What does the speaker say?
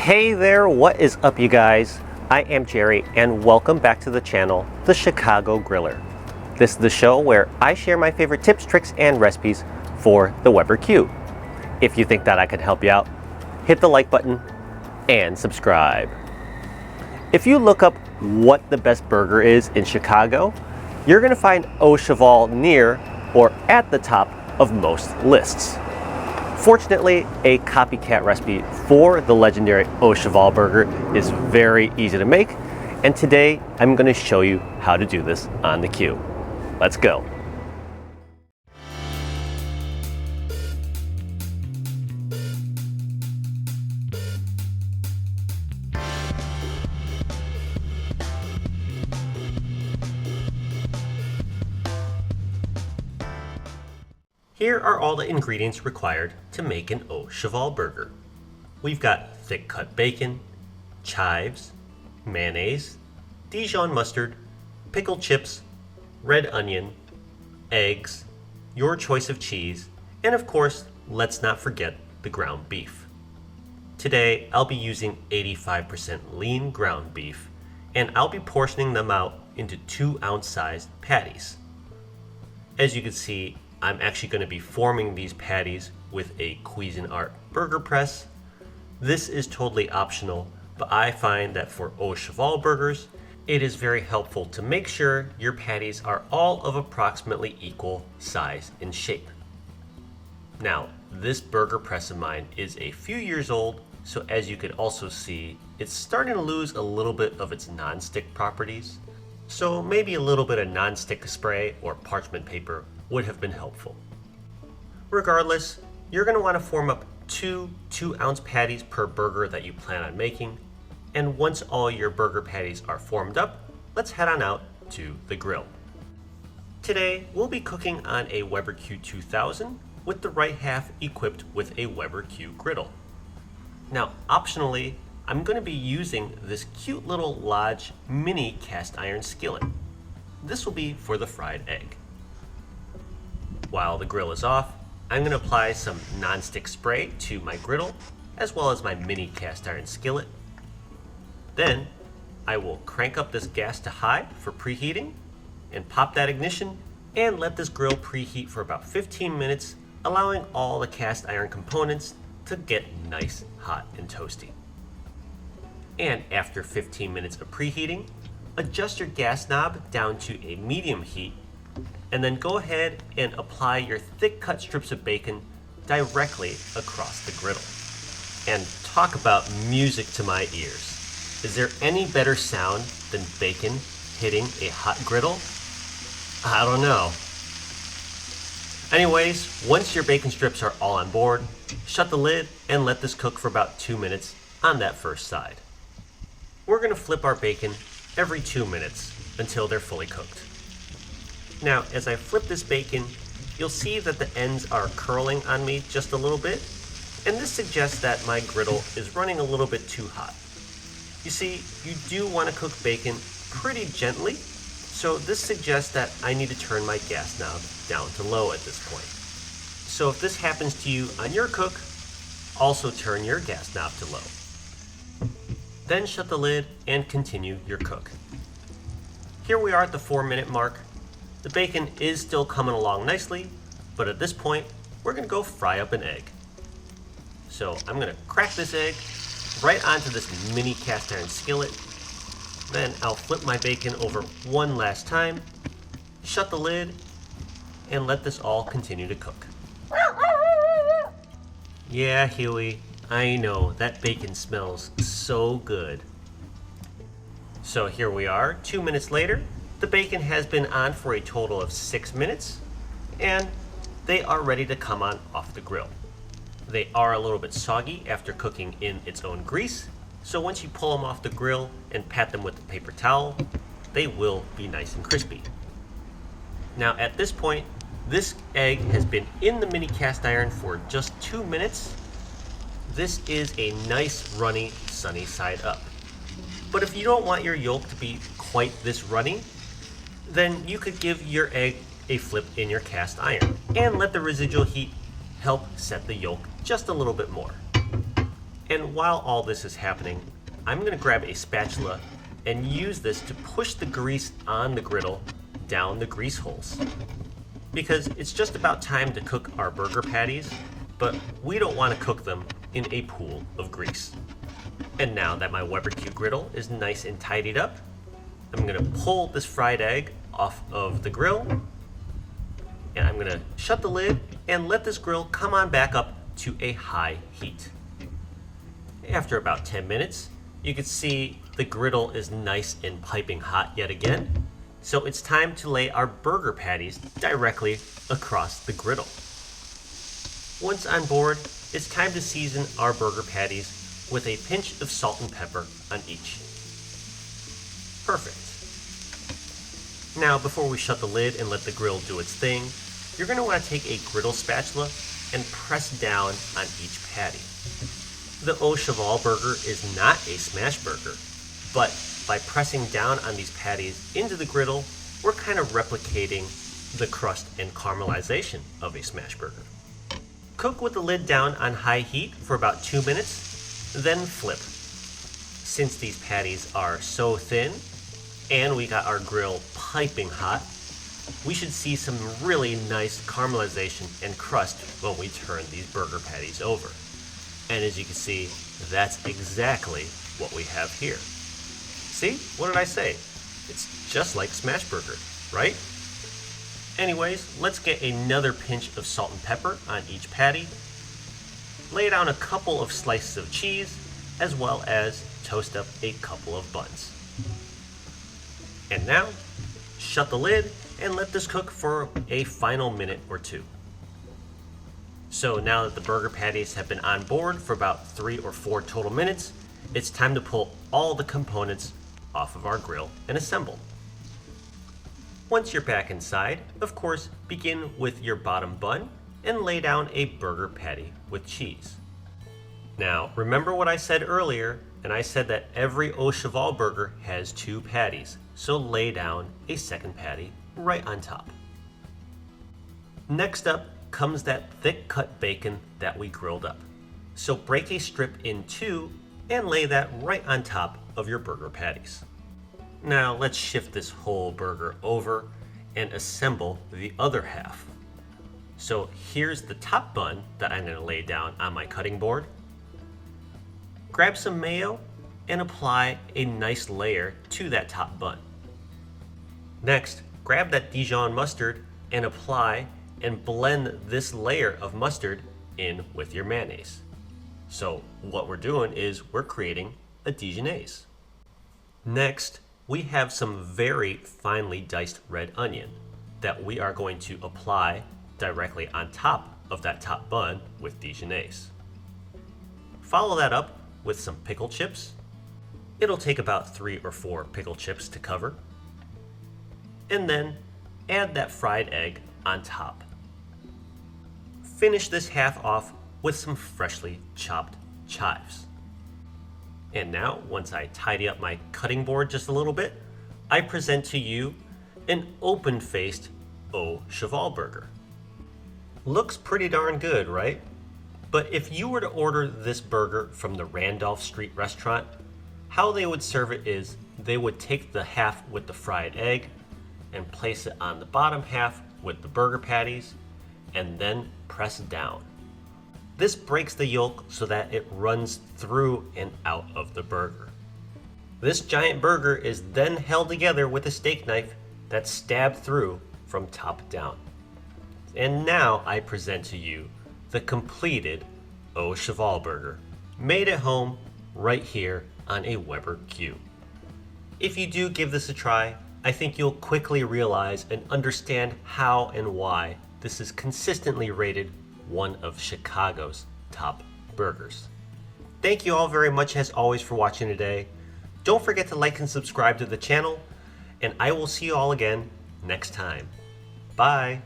Hey there, what is up you guys? I am Jerry and welcome back to the channel, The Chicago Griller. This is the show where I share my favorite tips, tricks, and recipes for the Weber Q. If you think that I can help you out, hit the like button and subscribe. If you look up what the best burger is in Chicago, you're gonna find Au Cheval near or at the top of most lists. Fortunately, a copycat recipe for the legendary Au Cheval burger is very easy to make, and today I'm going to show you how to do this on the Q. Let's go. Here are all the ingredients required to make an Au Cheval burger. We've got thick cut bacon, chives, mayonnaise, Dijon mustard, pickled chips, red onion, eggs, your choice of cheese, and of course, let's not forget the ground beef. Today, I'll be using 85% lean ground beef, and I'll be portioning them out into 2-ounce sized patties. As you can see, I'm actually going to be forming these patties with a Cuisinart burger press. This is totally optional, but I find that for Au Cheval burgers, it is very helpful to make sure your patties are all of approximately equal size and shape. Now, this burger press of mine is a few years old, so as you could also see, it's starting to lose a little bit of its non-stick properties. So maybe a little bit of non-stick spray or parchment paper would have been helpful. Regardless, you're going to want to form up two 2-ounce patties per burger that you plan on making, and once all your burger patties are formed up, let's head on out to the grill. Today, we'll be cooking on a Weber Q2000 with the right half equipped with a Weber Q griddle. Now, optionally, I'm going to be using this cute little Lodge mini cast iron skillet. This will be for the fried egg. While the grill is off, I'm going to apply some non-stick spray to my griddle as well as my mini cast iron skillet. Then I will crank up this gas to high for preheating and pop that ignition and let this grill preheat for about 15 minutes, allowing all the cast iron components to get nice, hot, and toasty. And after 15 minutes of preheating, adjust your gas knob down to a medium heat and then go ahead and apply your thick cut strips of bacon directly across the griddle. And talk about music to my ears. Is there any better sound than bacon hitting a hot griddle? I don't know. Anyways, once your bacon strips are all on board, shut the lid and let this cook for about 2 minutes on that first side. We're going to flip our bacon every 2 minutes until they're fully cooked. Now, as I flip this bacon, you'll see that the ends are curling on me just a little bit, and this suggests that my griddle is running a little bit too hot. You see, you do want to cook bacon pretty gently, so this suggests that I need to turn my gas knob down to low at this point. So if this happens to you on your cook, also turn your gas knob to low. Then shut the lid and continue your cook. Here we are at the 4-minute mark. The bacon is still coming along nicely, but at this point, we're going to go fry up an egg. So I'm going to crack this egg right onto this mini cast iron skillet. Then I'll flip my bacon over one last time, shut the lid, and let this all continue to cook. Yeah, Huey, I know, that bacon smells so good. So here we are, 2 minutes later. The bacon has been on for a total of 6 minutes, and they are ready to come on off the grill. They are a little bit soggy after cooking in its own grease, so once you pull them off the grill and pat them with a paper towel, they will be nice and crispy. Now at this point, this egg has been in the mini cast iron for just 2 minutes. This is a nice runny sunny side up. But if you don't want your yolk to be quite this runny, then you could give your egg a flip in your cast iron and let the residual heat help set the yolk just a little bit more. And while all this is happening, I'm going to grab a spatula and use this to push the grease on the griddle down the grease holes. Because it's just about time to cook our burger patties, but we don't want to cook them in a pool of grease. And now that my Weber Q griddle is nice and tidied up, I'm going to pull this fried egg off of the grill, and I'm going to shut the lid and let this grill come on back up to a high heat. After about 10 minutes, you can see the griddle is nice and piping hot yet again. So it's time to lay our burger patties directly across the griddle. Once on board, it's time to season our burger patties with a pinch of salt and pepper on each. Perfect. Now, before we shut the lid and let the grill do its thing, you're going to want to take a griddle spatula and press down on each patty. The Au Cheval burger is not a smash burger, but by pressing down on these patties into the griddle, we're kind of replicating the crust and caramelization of a smash burger. Cook with the lid down on high heat for about 2 minutes, then flip. Since these patties are so thin, and we got our grill piping hot, we should see some really nice caramelization and crust when we turn these burger patties over. And as you can see, that's exactly what we have here. See? What did I say? It's just like smash burger, right? Anyways, let's get another pinch of salt and pepper on each patty. Lay down a couple of slices of cheese, as well as toast up a couple of buns. And now, shut the lid and let this cook for a final minute or two. So now that the burger patties have been on board for about 3 or 4 total minutes, it's time to pull all the components off of our grill and assemble. Once you're back inside, of course, begin with your bottom bun and lay down a burger patty with cheese. Now, remember what I said earlier, and I said that every Au Cheval burger has 2 patties, so lay down a second patty right on top. Next up comes that thick cut bacon that we grilled up. So break a strip in 2 and lay that right on top of your burger patties. Now let's shift this whole burger over and assemble the other half. So here's the top bun that I'm going to lay down on my cutting board. Grab some mayo and apply a nice layer to that top bun. Next, grab that Dijon mustard and apply and blend this layer of mustard in with your mayonnaise. So what we're doing is we're creating a Dijonnaise. Next, we have some very finely diced red onion that we are going to apply directly on top of that top bun with Dijonnaise. Follow that up with some pickle chips. It'll take about 3 or 4 pickle chips to cover. And then add that fried egg on top. Finish this half off with some freshly chopped chives. And now, once I tidy up my cutting board just a little bit, I present to you an open-faced Au Cheval burger. Looks pretty darn good, right? But if you were to order this burger from the Randolph Street restaurant, how they would serve it is they would take the half with the fried egg and place it on the bottom half with the burger patties and then press down. This breaks the yolk so that it runs through and out of the burger. This giant burger is then held together with a steak knife that's stabbed through from top down. And now I present to you the completed Au Cheval burger, made at home right here on a Weber Q. If you do give this a try, I think you'll quickly realize and understand how and why this is consistently rated one of Chicago's top burgers. Thank you all very much as always for watching today. Don't forget to like and subscribe to the channel, and I will see you all again next time. Bye!